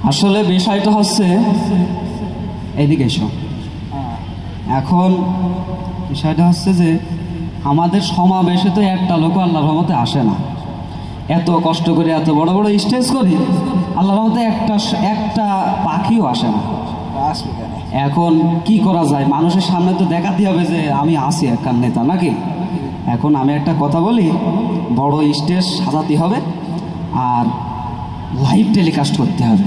আসলে বিষয়টা হচ্ছে এদিকে এসো। এখন বিষয়টা হচ্ছে যে আমাদের সমাবেশে তো একটা লোক আল্লাহর রহমতে আসে না। এত কষ্ট করে এত বড় বড় স্টেজ করি, আল্লাহর রহমতে একটা পাখিও আসে না। এখন কি করা যায়? মানুষের সামনে তো দেখাতে হবে যে আমি আছি একটা নেতা নাকি। এখন আমি একটা কথা বলি, বড় স্টেজ সাজাতে হবে আর লাইভ টেলিকাস্ট করতে হবে।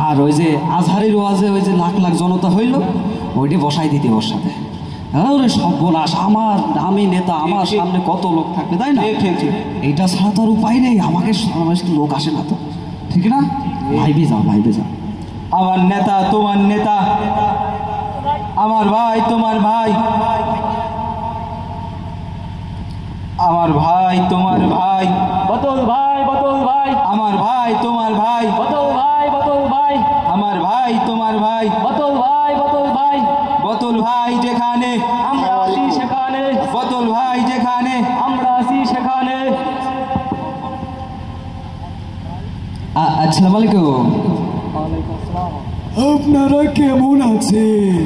আর ওই যে আজহারের ওয়াজে ওই যে লাখ লাখ জনতা হইল, ওইটা বসাই দিতে ওর সাথে। ওরে সর্বনাশ, আমি নেতা, আমার সামনে কত লোক থাকবে, তাই না? ঠিক ঠিক, এইটা ছাড়া তো আর উপায় নেই। আমাকে লোক আসে না তো, ঠিক না? লাইভে যাও, লাইভে যাও। আমার নেতা তোমার নেতা, আমার ভাই তোমার ভাই, আমার ভাই তোমার ভাই, বতল ভাই, বতল ভাই, আমার ভাই তোমার ভাই, বতল ভাই, বতল ভাই, আমার ভাই তোমার ভাই, বতল ভাই, বতল ভাই, বতল ভাই যেখানে আমরা আসি সেখানে, বতল ভাই যেখানে আমরা আসি সেখানে। আসসালামু আলাইকুম। আপনারা কেমন আছেন?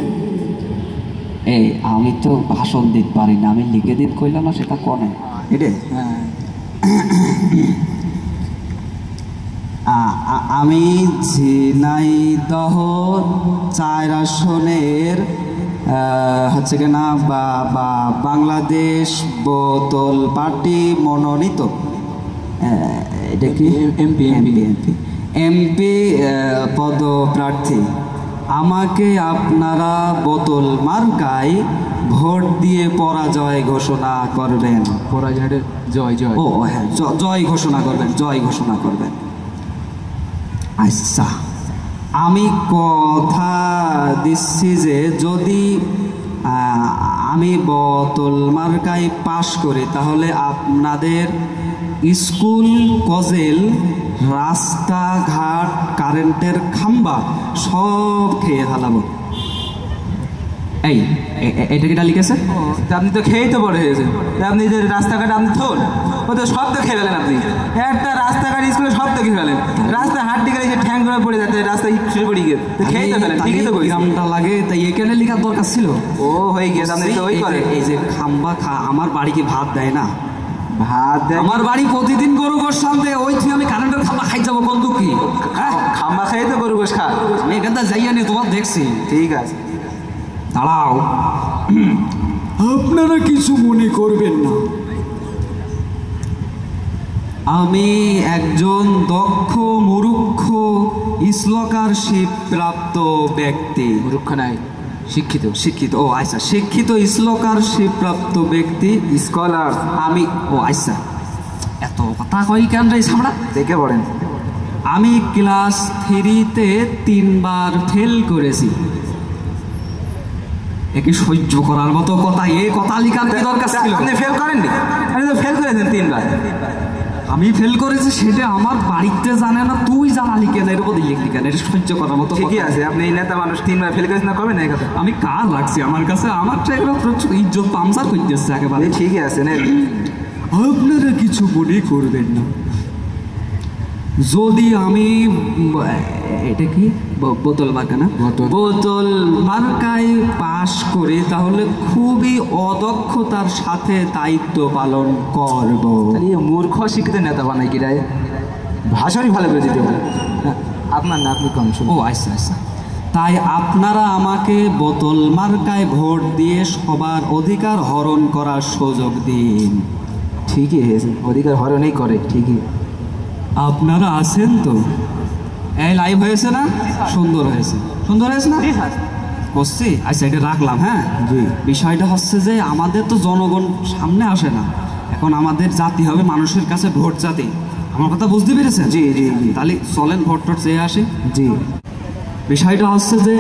এই আমি তো ভাষণ দিতে পারি না, আমি লিখে দিতে কইলাম না, সেটা কনে এটা। আমি ঝিনাইদহ 4 আসনের হচ্ছে কিনা বাংলাদেশ বোতল পার্টি মনোনীত এটা কি এমপি পদপ্রার্থী। আমাকে আপনারা বোতল মার্কায় ভোট দিয়ে পরাজয় ঘোষণা করবেন। পরাজয় জয় জয়। ও হ্যাঁ, জয় ঘোষণা করবেন, জয় ঘোষণা করবেন। আচ্ছা, আমি কথা দিচ্ছি যে যদি আমি বোতল মার্কায় পাশ করি তাহলে আপনাদের স্কুল, কলেজ, রাস্তাঘাট, কারেন্টের খাম্বা সব খেয়ে ফেলাবো। এই এটা কিটা লিখেছে? আপনি তো খেয়েই তো বড় হয়েছেন। আপনি যে রাস্তাঘাট আপনি থোন, ও তো সব তো খেয়ে ফেলেন। আপনি একটা রাস্তাঘাট স্কুলে সব তো খেয়ে ফেলেন। রাস্তা হাঁটতে গেলে যে ঠ্যাং করে পড়ে যাচ্ছে, রাস্তায় ছুটে পড়ে গিয়ে খেয়ে তো ফেলেন। ঠিকই তো গ্রামটা লাগে, তাই এখানে লেখার দরকার ছিল। ও হয়ে গিয়েছে, আপনি তো ওই করেন। এই যে খাম্বা আমার বাড়ি কি ভাত দেয় না? ভাত দেয় আমার বাড়ি প্রতিদিন গরু গোশ সামনে, ওই থেকে আমি কারেন্টের খাম্বা খাই যাবো কোন দুঃখী? খাম্বা খেয়ে তো গরু গোশ খা। আমি এখানটা যাইয়া নিয়ে তোমার দেখছি। ঠিক আছে, দাঁড়াও। আপনারা কিছু মনে করবেন না, আমি একজন দক্ষ মুরুক্ষ স্লকারশিপ প্রাপ্ত ব্যক্তি। মূর্খ নাই, শিক্ষিত। শিক্ষিত, ও আচ্ছা, শিক্ষিত স্লকারশিপ প্রাপ্ত ব্যক্তি, স্কলার। আমি, ও আচ্ছা, এত কথা কই কেন রে সামড়া? দেখে পড়েন। আমি ক্লাস 3-তে 3 বার ফেল করেছি। একে সহ্য করার মতো কথা, এই কথা লিখার কি দরকার ছিল? আপনি ফেল করেননি? আপনি তো ফেল করেছেন 3 বার। আমি ফেল করেছি সেটা আমার বাড়িতে জানে না, তুই জানালি কেন? এর উপর লিখলি কেন? এটা সহ্য করার মতো ঠিকই আছে, আপনি নেতা মানুষ 3 বার ফেল করেছেন না, করবেন না এই কথা। আমি কার লাগছি আমার কাছে? আমার এগুলো ইজ্জত পামসার করতেছে একেবারে। ঠিকই আছে, আপনারা কিছু মনে করবেন না। যদি আমি এটা কি বোতল মার্কা না, বোতল মার্কায় পাশ করি তাহলে খুবই অদক্ষতার সাথে দায়িত্ব পালন করব। মূর্খ শিক্ষিত নেতা বানাই কি রায়? ভাষণই ভালো করে দিতে পারে আপনার না, আপনি কম শুনুন। ও আচ্ছা আচ্ছা, তাই আপনারা আমাকে বোতল মার্কায় ভোট দিয়ে সবার অধিকার হরণ করার সুযোগ দিন। ঠিকই হয়েছে, অধিকার হরণই করে। ঠিকই, আপনারা আছেন তো? এই লাইভ হয়েছে না? সুন্দর হয়েছে, সুন্দর হয়েছে না? করছি, আচ্ছা এটা রাখলাম। হ্যাঁ জি, বিষয়টা হচ্ছে যে আমাদের তো জনগণ সামনে আসে না, এখন আমাদের জাতি হবে মানুষের কাছে ভোট জাতি। আমার কথা বুঝতে পেরেছেন? জি জি জি। তাহলে চলেন ভোট টোট চেয়ে আসি। জি, বিষয়টা হচ্ছে যে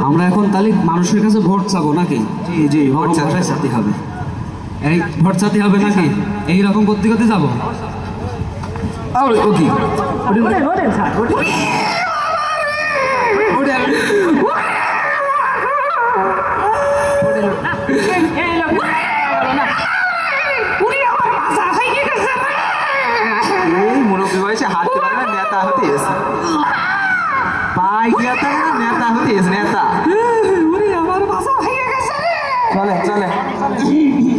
আমরা এখন তাহলে মানুষের কাছে ভোট চাবো নাকি? জি জি, ভোট চাতে হবে। এই ভোট চাতে হবে নাকি? এইরকম করতে করতে যাবো। ওকে, এই মুরব্বী বয়সে হাঁটতে পারে না, নেতা হতে এসে পাইকা নেতা হতিস নেতা। ওরে আমার ভাষা ভেঙে গেছে রে। চলে চলে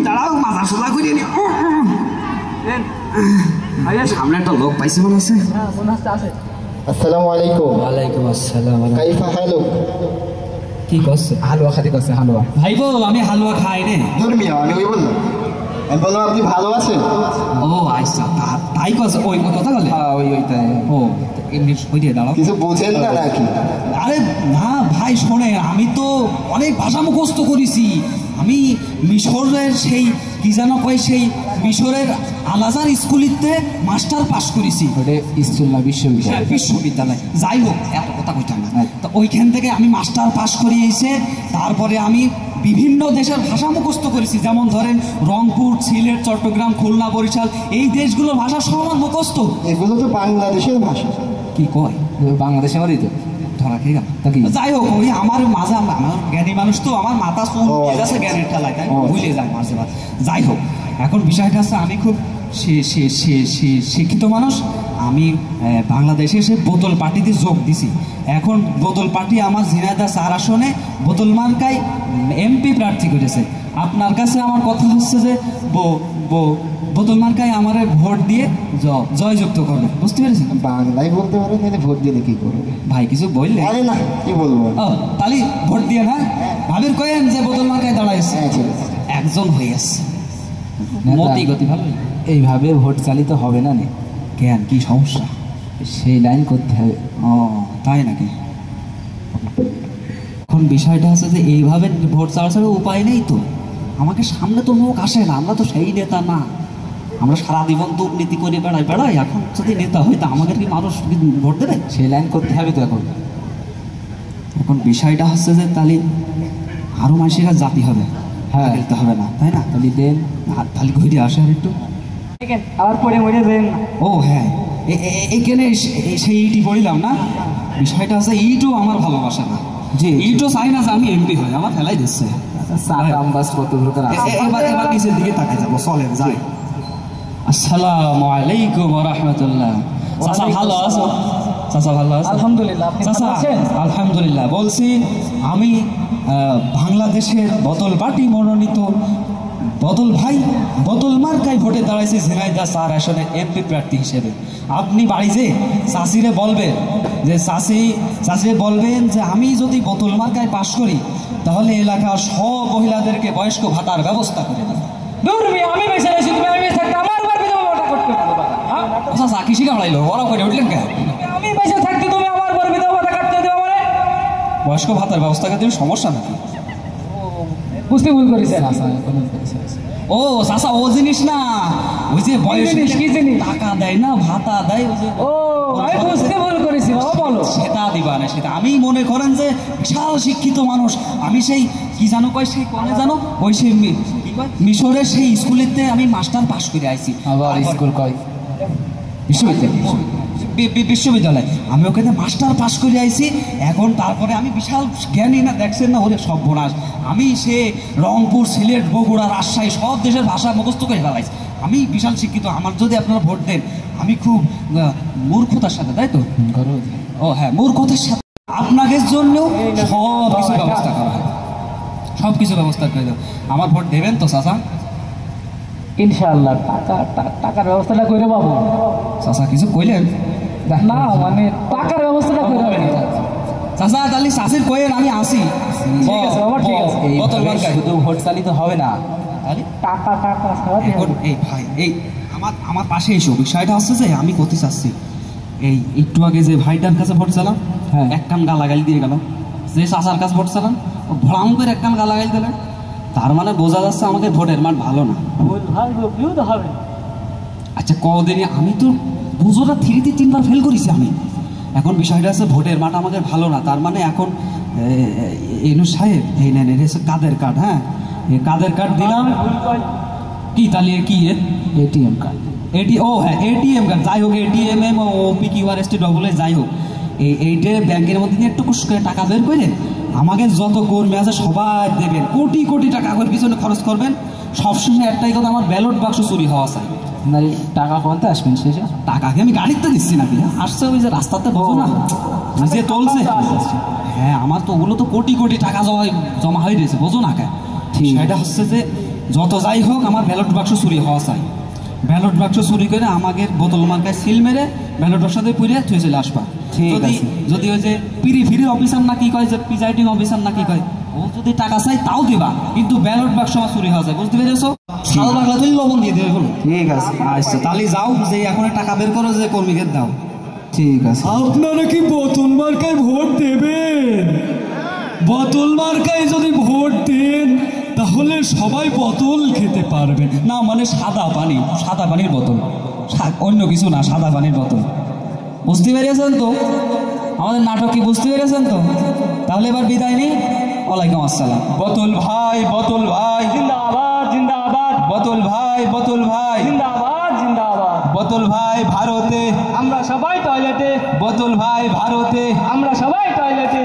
দাঁড়াও মাথা সোজা করে নি। সামনে একটা লোক পাইছে মনে আছে। আসসালামু আলাইকুম। ওয়ালাইকুম আসসালাম। কাইফা হালুক? কি করছে? হালুয়া খাতে করছে হালুয়া। ভাইবো আমি হালুয়া খাই রে। ধর্মীয় আমি ওই বললাম, আমি বললাম আপনি ভালো আছেন? ও আচ্ছা তাই করছে ওই কথা বলে। ওইটাই। ও এমনি ওই দিয়ে দাঁড়াও। কিছু বোঝেন না নাকি? আরে না ভাই শোনে, আমি তো অনেক ভাষা মুখস্থ করেছি। আমি মিশরের সেই কি যেন কয় সেই মিশরের আলাজার স্কুলিতে মাস্টার পাস করেছি। স্কুল না বিশ্ববিদ্যালয়। বিশ্ববিদ্যালয় যাই হোক, এত কথা কইতাম না। তো ওইখান থেকে আমি মাস্টার পাস করিয়েছে। তারপরে আমি বিভিন্ন দেশের ভাষা মুখস্থ করেছি, যেমন ধরেন রংপুর, সিলেট, চট্টগ্রাম, খুলনা, বরিশাল, এই দেশগুলোর ভাষা সমান মুখস্থ। এগুলো তো বাংলাদেশের ভাষা। কি কয়? বাংলাদেশে আমারই তো ধরা খেয়ে গেল। যাই হোক, ওই আমার মাঝে আমার জ্ঞানী মানুষ তো, আমার মাথা চুল আছে জ্ঞানের ঠেলায়, তাই ভুলে যায় মাঝে মাঝে। যাই হোক, এখন বিষয়টা হচ্ছে আমি খুব শিক্ষিত মানুষ। আমি বাংলাদেশে এসে বোতল পার্টিতে যোগ দিছি। এখন বোতল পার্টি আমার ঝিনাইদহ 4 আসনে বোতল মার্কায় এমপি প্রার্থী করেছে। আপনার কাছে আমার কথা হচ্ছে যে বোতল মার্কায় আমার ভোট দিয়ে জয়যুক্ত করবে, বুঝতে পেরেছেন? বাংলায় বলতে পারেন, তাহলে ভোট দিলে কি করবে? ভাই কিছু বললে? আরে না, কি বলবো? ও তাহলে ভোট দিয়ে না ভাবির কয়েন যে বোতল মার্কায় দাঁড়াইছে। হ্যাঁ, ঠিক আছে। একজন হয়ে আসছে মতি গতি ভালো। এইভাবে ভোট চালিত হবে না নে। কেন, কি সমস্যা? সেই লাইন করতে হবে। ও তাই নাকি? এখন বিষয়টা হচ্ছে যে এইভাবে ভোট চাওয়া ছাড়া উপায় নেই তো। আমাকে সামনে তো লোক আসে না, আমরা তো সেই নেতা না। আমরা সারা জীবন দুর্নীতি করে বেড়াই। এখন যদি নেতা হই তা আমাদের কি মানুষ ভোট দেবে? সেই লাইন করতে হবে তো এখন। এখন বিষয়টা হচ্ছে যে তাহলে আরো মানুষেরা জাতি হবে, হ্যাঁ দিতে হবে না, তাই না? তাহলে দেন তাহলে ঘুরে আসে আর একটু। আবার পড়ে মরে দেন। ও হ্যাঁ, এইখানে সেই ইটি পড়িলাম না। বিষয়টা আছে ইটও আমার ভালোবাসা না, যে ইটও চাই না যে আমি এমপি হই, আমার ফেলাই দিচ্ছে। এবার নিচের দিকে তাকিয়ে যাবো, চলেন যাই। আসসালামু আলাইকুম ওয়া রাহমাতুল্লাহ। চাচা ভালো আছো? চাচা ভালো আছো? আলহামদুলিল্লাহ। আপনি ভালো চাচা আছেন? আলহামদুলিল্লাহ। বলছি আমি বাংলাদেশের বোতল পার্টি মনোনীত বদল ভাই বোতল মার্কায় ভোটে দাঁড়াইছে ঝিনাইদহ 4 আসনে এমপি প্রার্থী হিসেবে। আপনি বাড়ি যে চাষিরে বলবেন যে চাষিরে বলবেন যে আমি যদি বোতল মার্কায় পাশ করি তাহলে এলাকার সব মহিলাদেরকে বয়স্ক ভাতার ব্যবস্থা করে দেব। আমি বেঁচে আছি, তুমি আমি থাকতে আমার উপর বিধবা ভাতা করতে পারবে না। আচ্ছা চা কৃষি কামড়াইলো ওরা করে উঠলেন কেন? আমি বেঁচে থাকতে তুমি আমার উপর বিধবা ভাতা কাটতে দেবো মানে? বয়স্ক ভাতার ব্যবস্থা করতে সমস্যা নাকি? বুঝতে ভুল করেছেন। ও চাচা ও জিনিস না, ওই যে বয়স কি জিনিস? টাকা দেয় না, ভাতা দেয়, ওই যে ও আমি বুঝতে ভুল করেছি বাবা, বলো। সেটা দিবা না, সেটা আমি মনে করেন যে বিশাল শিক্ষিত মানুষ। আমি সেই কি জানো কয় সেই কোনে জানো ওই সেই মিশরের সেই স্কুলেতে আমি মাস্টার পাস করে আইছি। আবার স্কুল কয়? বিশ্ববিদ্যালয় আমি ওখানে মাস্টার পাস করে আইছি। এখন তারপরে আমি বিশাল জ্ঞানী না, দেখছেন না ওরে সর্বনাশ। আমি সে রংপুর, সিলেট, বগুড়া, রাজশাহী সব দেশের ভাষা মুখস্থ করে ফেলাইছি। আমি বিশাল শিক্ষিত। আমার যদি আপনারা ভোট দেন আমি খুব মূর্খতার সাথে, তাই তো? ও হ্যাঁ, মূর্খতার সাথে আপনাদের জন্য সব কিছু ব্যবস্থা করা হয়, সব কিছু ব্যবস্থা করে দেব। আমার ভোট দেবেন তো চাচা? ইনশাআল্লাহ টাকার ব্যবস্থাটা করে পাবো। চাচা কিছু কইলেন না, মানে টাকার ব্যবস্থাটা করে হবে না। চাচা তাহলে চাষির কয়েন আমি আসি। ঠিক আছে বাবা, ঠিক আছে। বোতল মার্কায় শুধু ভোট চালিত হবে না, টাকা ছাড়া এখন এই ভাই এই আমার পাশে এসো। বিষয়টা হচ্ছে যে আমি করতে চাচ্ছি এই একটু আগে যে ভাইটার কাছে ভোট চালাম, হ্যাঁ, এক কান গালাগালি দিয়ে গেল। যে চাচার কাছে ভোট চালাম ভ্রাম করে এক কান গালাগালি দিলেন, তার মানে বোঝা যাচ্ছে আমাকে ভোটের মান ভালো না। ভুল ভাল বললেও তো হবে। আচ্ছা কদিনে আমি তো বুঝোটা 3-তে 3বার ফেল করেছি আমি। এখন বিষয়টা আছে ভোটের মান আমাকে ভালো না, তার মানে এখন এনু সাহেব এই নেন কাদের কার্ড। হ্যাঁ, এই কাদের কার্ড দিলাম। কি তাহলে কি এটিএম কার্ড? ও হ্যাঁ এটিএম কার্ড। যাই হোক এটিএম ওপি কিউআরএসটি ডবল যাই হোক এইটা ব্যাংকের মধ্যে নিয়ে একটু কুশ করে টাকা বের করে আমাকে যত কর্মী আছে সবাই দেবেন, কোটি কোটি টাকা করে পিছনে খরচ করবেন। সবসময় একটাই কথা, আমার ব্যালট বাক্স চুরি হওয়া চাই। আপনার এই টাকা কোনতে আসবেন শেষে? টাকাকে আমি গাড়িতে দিচ্ছি নাকি? আসছে ওই যে রাস্তাতে বোঝো না, যে চলছে। হ্যাঁ, আমার তো ওগুলো তো কোটি কোটি টাকা জমা হয়ে রয়েছে, বোঝো না কে? ঠিক। সেটা হচ্ছে যে যত যাই হোক আমার ব্যালট বাক্স চুরি হওয়া চাই। ব্যালট বাক্স চুরি করে আমাকে বোতল মার্কায় সিল মেরে ব্যালট বাক্সতে পুড়ে তুই চলে আসবা। ঠিক যদি আছে। যদি ওই যে ফিরি অফিসার না কি কয়, যে প্রিজাইডিং অফিসার না কি কয়, ও যদি টাকা চাই তাও দিবা, কিন্তু ব্যালট বাক্স আমার চুরি হওয়া যায়, বুঝতে পেরেছো? শাল বাংলা তুই লবণ দিয়ে দেবে হলো। ঠিক আছে, আচ্ছা, তাহলে যাও, যে এখন টাকা বের করো, যে কর্মীকে দাও। ঠিক আছে। আপনারা কি বোতল মার্কায় ভোট দেবেন? বোতল মার্কায় যদি ভোট দেন তাহলে সবাই বোতল খেতে পারবেন। না মানে সাদা পানির বোতল, অন্য কিছু না, সাদা পানির বোতল। বুঝতে পেরেছেন তো আমাদের নাটক? কি বুঝতে পেরেছেন তো? তাহলে এবার বিদায় নেই। ওয়ালাইকুম আসসালাম। বোতল ভাই, বোতল ভাই, জিন্দাবাদ জিন্দাবাদ বোতল ভাই, বোতল ভাই, জিন্দাবাদ জিন্দাবাদ। বোতল ভাই ভারতে, আমরা সবাই টয়লেটে, বোতল ভাই ভারতে, আমরা সবাই টয়লেটে।